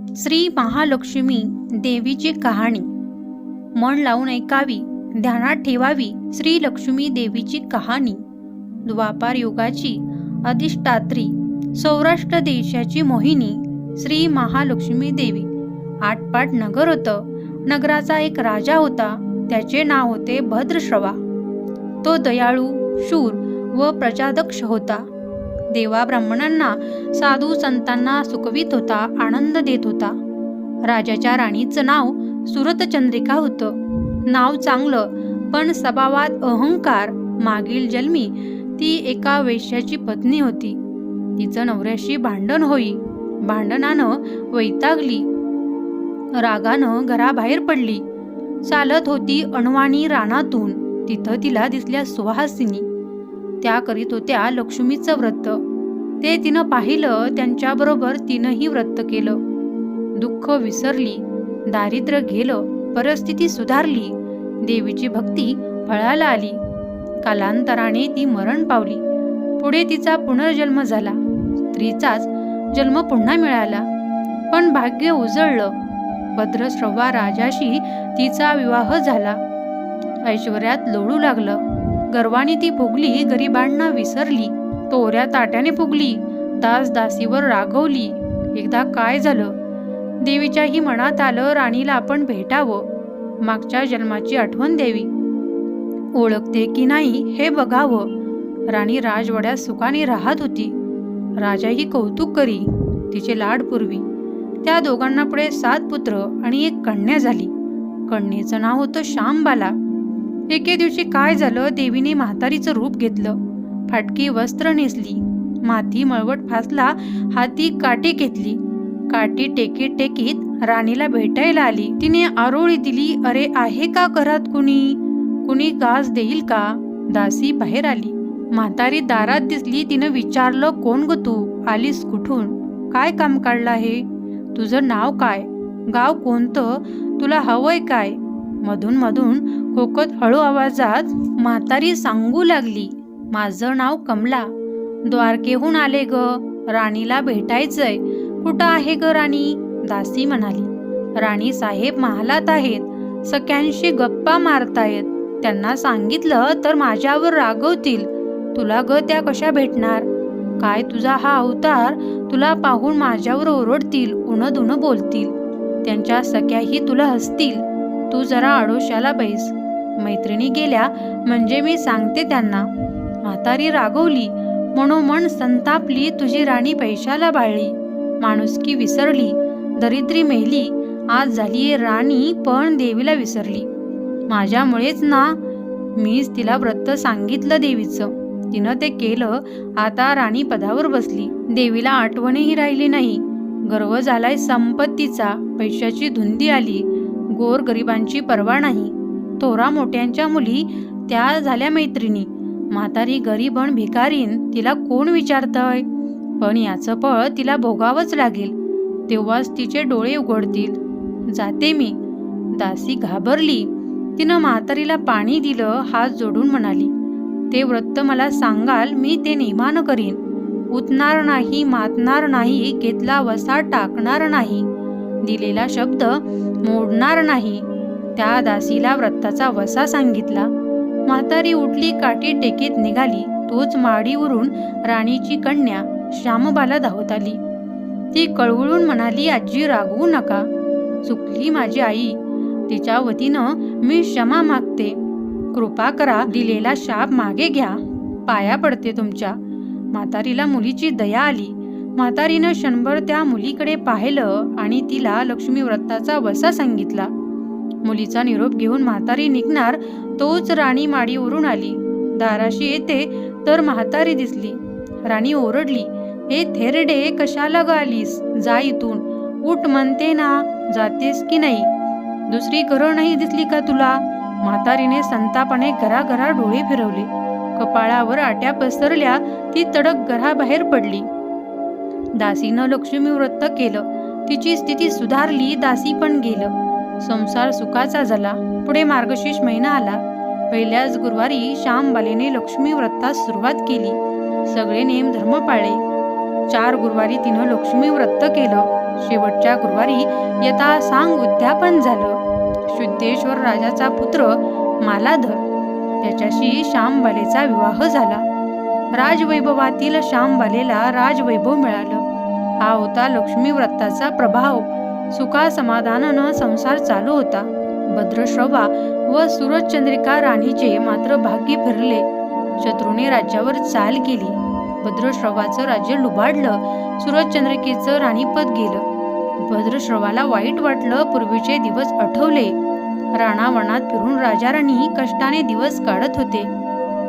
श्री महालक्ष्मी देवीची कहाणी. मन लावून ऐकावी, ध्यानात ठेवावी श्री लक्ष्मी देवीची कहाणी. द्वापार युगाची अधिष्ठात्री, सौराष्ट्र देशाची मोहिनी श्री महालक्ष्मी देवी. आटपाट नगर होतं. नगराचा एक राजा होता. त्याचे नाव होते भद्रश्रवा. तो दयाळू, शूर व प्रजादक्ष होता. देवा ब्राह्मणांना, साधू संतांना सुखवित होता, आनंद देत होता. राजाच्या राणीचं नाव सुरतचंद्रिका होतं. नाव चांगलं, पण स्वभावात अहंकार. मागील जन्मी ती एका वेश्याची पत्नी होती. तिचं नवऱ्याशी भांडण होई. भांडणानं वैतागली. रागानं घराबाहेर पडली. चालत होती अणवाणी रानातून. तिथं तिला दिसल्या सुहासिनी. त्या करीत होत्या लक्ष्मीचं व्रत. ते तिनं पाहिलं. त्यांच्याबरोबर तिनंही व्रत केलं. दुःख विसरली. दारिद्र्य गेलं. परिस्थिती सुधारली. देवीची भक्ती फळाला आली. कालांतराने ती मरण पावली. पुढे तिचा पुनर्जन्म झाला. स्त्रीचाच जन्म पुन्हा मिळाला. पण भाग्य उजळलं. भद्रश्रवा राजाशी तिचा विवाह झाला. ऐश्वर्यात लोळू लागलं. गर्वाने ती फुगली. गरिबांना विसरली. तोऱ्या ताट्याने फुगली. दास दासीवर रागवली. एकदा काय झालं, देवीच्याही मनात आलं राणीला आपण भेटावं, मागच्या जन्माची आठवण द्यावी, ओळखते की नाही हे बघावं. राणी राजवाड्यात सुखाने राहत होती. राजाही कौतुक करी. तिचे लाड पुरवी. त्या दोघांना पुढे 7 पुत्र आणि एक कन्या झाली. कन्येचं नाव होतं श्यामबाला. एके दिवशी काय झालं, देवीने म्हातारीचं रूप घेतलं. फाटकी वस्त्र नेसली. माती मळवट फासला. हाती काठी घेतली. काठी टेकीत टेकीत राणीला भेटायला आली. तिने आरोळी दिली. अरे, आहे का घरात कुणी घास देईल का? दासी बाहेर आली. म्हातारी दारात दिसली. तिनं विचारलं, कोण ग तू? आलीस कुठून? काय काम काढलं आहे? तुझं नाव काय? गाव कोणतं? तुला हवंय काय? मधून मधून खोकत हळू आवाजात म्हातारी सांगू लागली, माझं नाव कमला. द्वारकेहून आले ग. राणीला भेटायचंय. कुठं आहे ग राणी? दासी म्हणाली, राणी साहेब महालात आहेत. सख्यांशी गप्पा मारतायत. त्यांना सांगितलं तर माझ्यावर रागवतील. तुला ग त्या कशा भेटणार? काय तुझा हा अवतार? तुला पाहून माझ्यावर ओरडतील, उणं बोलतील. त्यांच्या सख्याही तुला हसतील. तू जरा आडोशाला बैस. मैत्रिणी गेल्या म्हणजे मी सांगते त्यांना. म्हातारी रागवली. मनोमन संतापली. तुझी राणी पैशाला बाळली. माणुसकी विसरली. दरिद्री मेली. आज झालीये राणी, पण देवीला विसरली. माझ्यामुळेच ना. मीच तिला व्रत सांगितलं देवीचं. तिनं ते केलं. आता राणी पदावर बसली. देवीला आठवणही राहिली नाही. गर्व झालाय संपत्तीचा. पैशाची धुंदी आली. गोर गरिबांची पर्वा नाही. थोरा मोठ्यांच्या मुली त्या झाल्या मैत्रिणी. म्हातारी गरीबण भिकारीन. तिला कोण विचारतय? पण याचं फळ तिला भोगावंच लागेल. तेव्हाच तिचे डोळे उघडतील. जाते मी. दासी घाबरली. तिनं म्हातारीला पाणी दिलं. हात जोडून म्हणाली, ते व्रत मला सांगाल, मी ते नेमानं करीन. उतणार नाही, मातणार नाही. घेतला वसा टाकणार नाही. दिलेला शब्द मोडणार नाही. त्या दासीला व्रताचा वसा सांगितला. म्हातारी उठली. काठी टेकीत निघाली. तोच माडीवरून राणीची कन्या श्यामबाला धावत आली. ती कळवळून म्हणाली, आजी रागवू नका. चुकली माझी आई. तिच्या वतीनं मी क्षमा मागते. कृपा करा. दिलेला शाप मागे घ्या. पाया पडते तुमच्या. म्हातारीला मुलीची दया आली. म्हातारीनं क्षणभर त्या मुलीकडे पाहिलं आणि तिला लक्ष्मी व्रताचा वसा सांगितला. मुलीचा निरोप घेऊन म्हातारी निघणार तोच राणी माडीवरून आली. दाराशी येते तर म्हातारी दिसली. राणी ओरडली, हे थेरडे, कशाला ग आलीस? जा इथून. उठ म्हणते ना. जातेस की नाही? दुसरी घरं नाही दिसली का तुला? म्हातारीने संतापाने घराघरा डोळे फिरवले. कपाळावर आट्या पसरल्या. ती तडक घराबाहेर पडली. दासीनं लक्ष्मी व्रत केलं. तिची स्थिती सुधारली. दासी पण गेलं. संसार सुखाचा झाला. पुढे मार्गशीर्ष महिना आला. पहिल्याच गुरुवारी श्यामबालेने लक्ष्मी व्रतास सुरुवात केली. सगळे नेम धर्म पाळले. 4 गुरुवारी तिनं लक्ष्मी व्रत केलं. शेवटच्या गुरुवारी यथा सांग उद्यापन झालं. शुद्धेश्वर राजाचा पुत्र मालाधर त्याच्याशी श्यामबालेचा विवाह झाला. राजवैभवातील श्यामबालेला राजवैभव मिळालं. हा होता लक्ष्मी व्रताचा प्रभाव. सुखा समाधानानं संसार चालू होता. भद्रश्रवा व सूरजचंद्रिका राणीचे मात्र भाग्य फिरले. शत्रूने राज्यावर चाल केली. भद्रश्रवाचं राज्य लुबाडलं. सूरजचंद्रिकेचं राणीपद गेलं. भद्रश्रवाला वाईट वाटलं. पूर्वीचे दिवस आठवले. राणावनात फिरून राजा राणी कष्टाने दिवस काढत होते.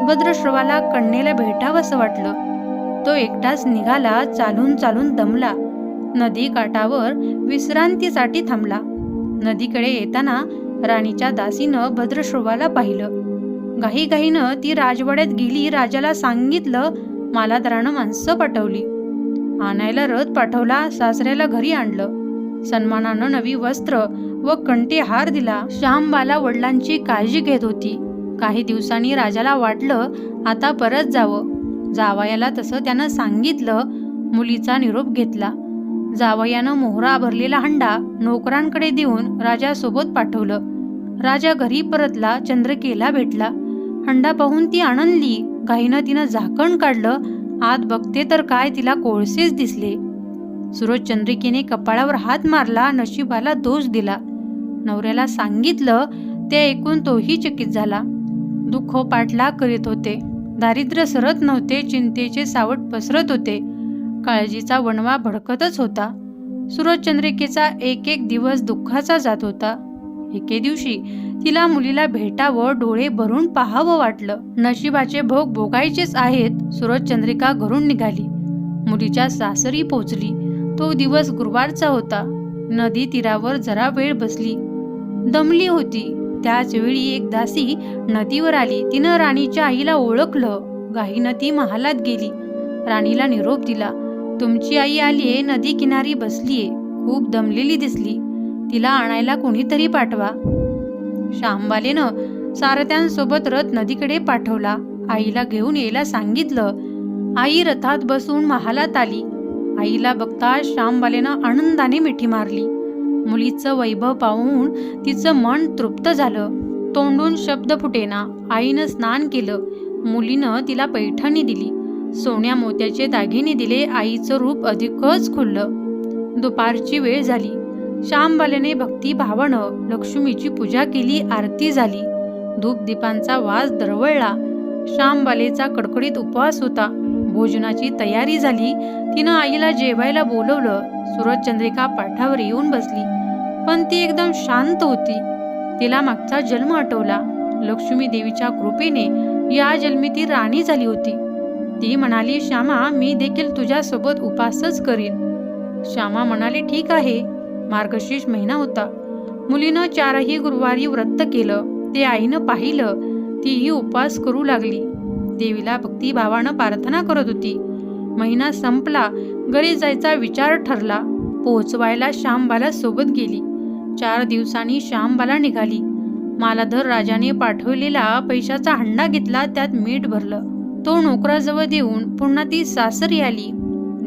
भद्रश्रवाला कन्येला भेटावंसं वाटलं. तो एकटाच निघाला. चालून चालून दमला. नदी काठावर विश्रांतीसाठी थांबला. नदीकडे येताना राणीच्या दासीनं भद्रश्रवाला पाहिलं. घाईघाईनं ती राजवाड्यात गेली. राजाला सांगितलं. मालाधरानं माणसं पाठवली. आणायला रथ पाठवला. सासऱ्याला घरी आणलं. सन्मानानं नवी वस्त्र व कंठीहार दिला. श्यामबाला वडिलांची काळजी घेत होती. काही दिवसांनी राजाला वाटलं आता परत जावं. जावयाला तसं त्यानं सांगितलं. मुलीचा निरोप घेतला. जावयानं मोहरा भरलेला हंडा नोकरांकडे देऊन राजासोबत पाठवलं. राजा घरी परतला. चंद्रिकेला भेटला. हंडा पाहून ती आनंदली. घाईनं तिनं झाकण काढलं. आत बघते तर काय तिला कोळसेच दिसले. सूरजचंद्रिकेने कपाळावर हात मारला. नशिबाला दोष दिला. नवऱ्याला सांगितलं. ते ऐकून तोही चकित झाला. दुःख पाठलाग करीत होते. दारिद्र्य सरत नव्हते. चिंतेचे सावट पसरत होते. काळजीचा वणवा भडकतच होता. सूरजचंद्रिकेचा एक एक दिवस दुःखाचा जात होता. एके दिवशी तिला मुलीला भेटावं, डोळे भरून पाहावं वाटलं. नशिबाचे भोग भोगायचेच आहेत. सूरजचंद्रिका घरून निघाली. मुलीच्या सासरी पोचली. तो दिवस गुरुवारचा होता. नदी तीरावर जरा वेळ बसली. दमली होती. त्याच वेळी एक दासी नदीवर आली. तिनं राणीच्या आईला ओळखलं. घाईनं ती महालात गेली. राणीला निरोप दिला. तुमची आई आलीये. नदी किनारी बसलीये. खूप दमलेली दिसली. तिला आणायला कोणीतरी पाठवा. श्यामबालेनं सारथ्यांसोबत रथ नदीकडे पाठवला. आईला घेऊन यायला सांगितलं. आई रथात बसून महालात आली. आईला बघता श्यामबालेनं आनंदाने मिठी मारली. मुलीचं वैभव पाहून तिचं मन तृप्त झालं. तोंडून शब्द फुटेना. आईनं स्नान केलं. मुलीनं तिला पैठणी दिली. सोन्या मोत्याचे दागिने दिले. आईचं रूप अधिकच खुललं. दुपारची वेळ झाली. श्यामबालेने भक्तिभावानं लक्ष्मीची पूजा केली. आरती झाली. धूपदीपांचा वास दरवळला. श्यामबालेचा कडकडीत उपवास होता. भोजनाची तयारी झाली. तिनं आईला जेवायला बोलवलं. सूरजचंद्रिका पाठावर येऊन बसली. पण ती एकदम शांत होती. तिला मागचा जन्म आठवला. लक्ष्मी देवीच्या कृपेने या जन्मी ती राणी झाली होती. ती म्हणाली, श्यामा, मी देखील तुझ्यासोबत उपासच करीन. श्यामा म्हणाली, ठीक आहे. मार्गशीर्ष महिना होता. मुलीनं 4ही गुरुवारी व्रत केलं. ते आईनं पाहिलं. तीही उपवास करू लागली. देवीला भक्तिभावानं प्रार्थना करत होती. महिना संपला. घरी जायचा विचार ठरला. पोहोचवायला श्यामबाला सोबत गेली. 4 दिवसांनी श्यामबाला निघाली. मालाधर राजाने पाठवलेला पैशाचा हंडा घेतला. त्यात मीठ भरलं. तो नोकराजवळ देऊन पुन्हा ती सासरी आली.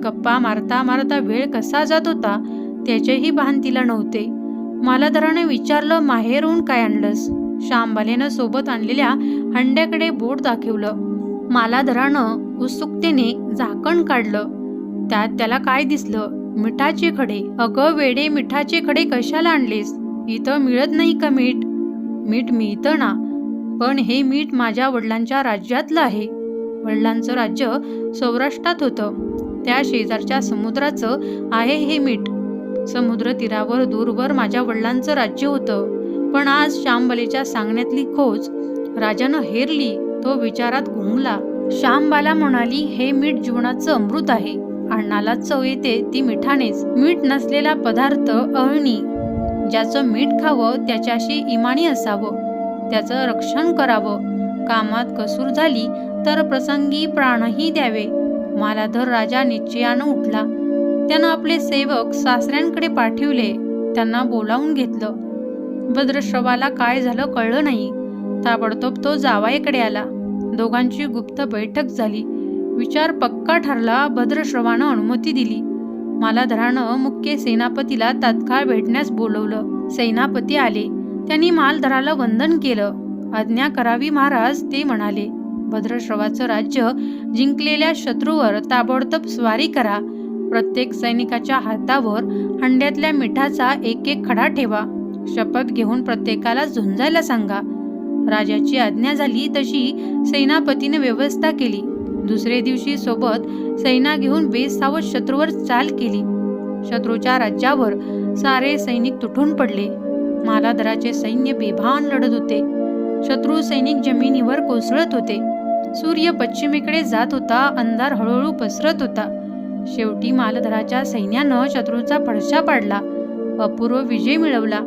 गप्पा मारता मारता वेळ कसा जात होता त्याचेही भान तिला नव्हते. मालाधराने विचारलं, माहेरून काय आणलंस? श्यामबालेनं सोबत आणलेल्या हंड्याकडे बोट दाखवलं. मालाधरानं उत्सुकतेने झाकण काढलं. त्यात त्याला काय दिसलं? मिठाचे खडे. अगं वेडे, मिठाचे खडे कशाला आणलेस? इथं मिळत नाही का मीठ? मीठ मिळतं ना, पण हे मीठ माझ्या वडिलांच्या राज्यातलं आहे. वडिलांचं राज्य सौराष्ट्रात होतं. त्या शेजारच्या समुद्राचं आहे हे मीठ. समुद्र तीरावर दूरवर माझ्या वडिलांचं राज्य होतं. पण आज श्यामबालेच्या सांगण्यातली खोज राजानं हेरली. तो विचारात गुंगला. श्यामबाला म्हणाली, हे मीठ जीवनाचं अमृत आहे. अन्नाला चव येते ती मिठानेच. मीठ नसलेला पदार्थ अळणी. ज्याचं मीठ खावं त्याच्याशी इमानी असावं. त्याचं रक्षण करावं. कामात कसूर झाली तर प्रसंगी प्राणही द्यावे. मालाधर राजा निश्चयानं उठला. त्यानं आपले सेवक सासऱ्यांकडे पाठविले. त्यांना बोलावून घेतलं. भद्रश्रवाला काय झालं कळलं नाही. ताबडतोब तो जावयाकडे आला. दोघांची गुप्त बैठक झाली. विचार पक्का ठरला. भद्रश्रवानं अनुमती दिली. मालाधरानं मुख्य सेनापतीला तात्काळ भेटण्यास बोलवलं. सेनापती आले. त्यांनी मालधराला वंदन केलं. आज्ञा करावी महाराज, ते म्हणाले. भद्रश्रवाचं राज्य जिंकलेल्या शत्रूवर ताबडतोब स्वारी करा. प्रत्येक सैनिकाच्या हातावर हंड्यातल्या मिठाचा एक एक खडा ठेवा. शपथ घेऊन प्रत्येकाला झुंजायला सांगा. राजाची आज्ञा झाली तशी सेनापतीने व्यवस्था केली. दुसरे दिवशी सोबत सैना घेऊन बेसावध शत्रूवर चाल केली. शत्रूच्या राज्यावर सारे सैनिक तुटून पडले. मालाधराचे सैन्य बेभान लढत होते. शत्रू सैनिक जमिनीवर कोसळत होते. सूर्य पश्चिमेकडे जात होता. अंधार हळूहळू पसरत होता. शेवटी मालधराच्या सैन्यानं शत्रूचा फडशा पाडला. अपूर्व विजय मिळवला.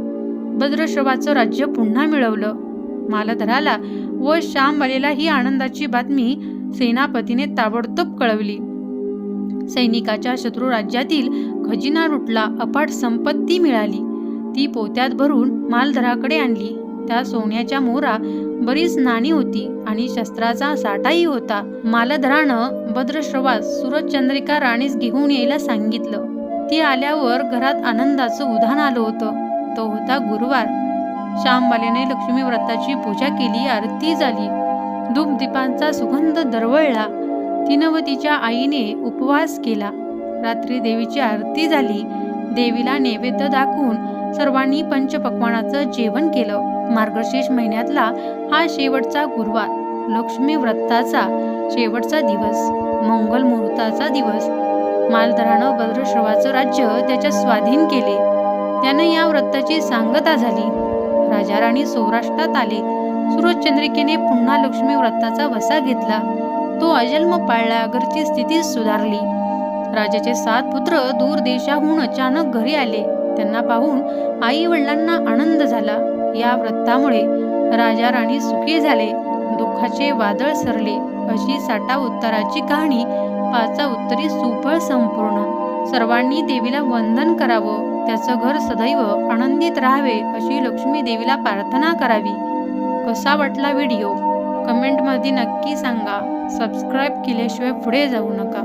भद्रश्रवाचं राज्य पुन्हा मिळवलं. मालधराला व श्यामबालेला ही आनंदाची बातमी सेनापतीने ताबडतोब कळवली. सैनिकाच्या शत्रू राज्यातील खजिना लुटला. अफाट संपत्ती मिळाली. ती पोत्यात भरून मालधराकडे आणली. त्या सोन्याच्या मोहरा, बरीच नाणी होती आणि शस्त्राचा साठाही होता. मालधरानं भद्रश्रवास सूरजचंद्रिका राणीस घेऊन यायला सांगितलं. ती आल्यावर घरात आनंदाचं उधाण आलं होतं. तो होता गुरुवार. श्यामबालेने लक्ष्मी व्रताची पूजा केली. आरती झाली. धूपदीपांचा सुगंध दरवळला. तिनं व तिच्या आईने उपवास केला. रात्री देवीची आरती झाली. देवीला नैवेद्य दाखवून सर्वांनी पंचपक्वानाचं जेवण केलं. मार्गशीर्ष महिन्यातला हा शेवटचा गुरुवार, लक्ष्मी व्रताचा शेवटचा दिवस, मंगल मुहूर्ताचा दिवस. मालधरानं भद्रश्रवाचं राज्य त्याच्या स्वाधीन केले. त्यानं या व्रताची सांगता झाली. राजा राणी सौराष्ट्रात आले. सूरजचंद्रिकेने पुन्हा लक्ष्मी व्रताचा वसा घेतला. तो अजन्म पाळला. घरची स्थिती सुधारली. राजाचे 7 पुत्र दूर देशाहून अचानक घरी आले. त्यांना पाहून आई वडिलांना आनंद झाला. या व्रतामुळे राजा राणी सुखी झाले. दुःखाचे वादळ सरले. अशी 6 उत्तराची कहाणी 5 उत्तरी सुफळ संपूर्ण. सर्वांनी देवीला वंदन करावं. त्याचं घर सदैव आनंदित राहावे अशी लक्ष्मी देवीला प्रार्थना करावी. कसा वाटला व्हिडिओ कमेंटमध्ये नक्की सांगा. सबस्क्राईब केल्याशिवाय पुढे जाऊ नका.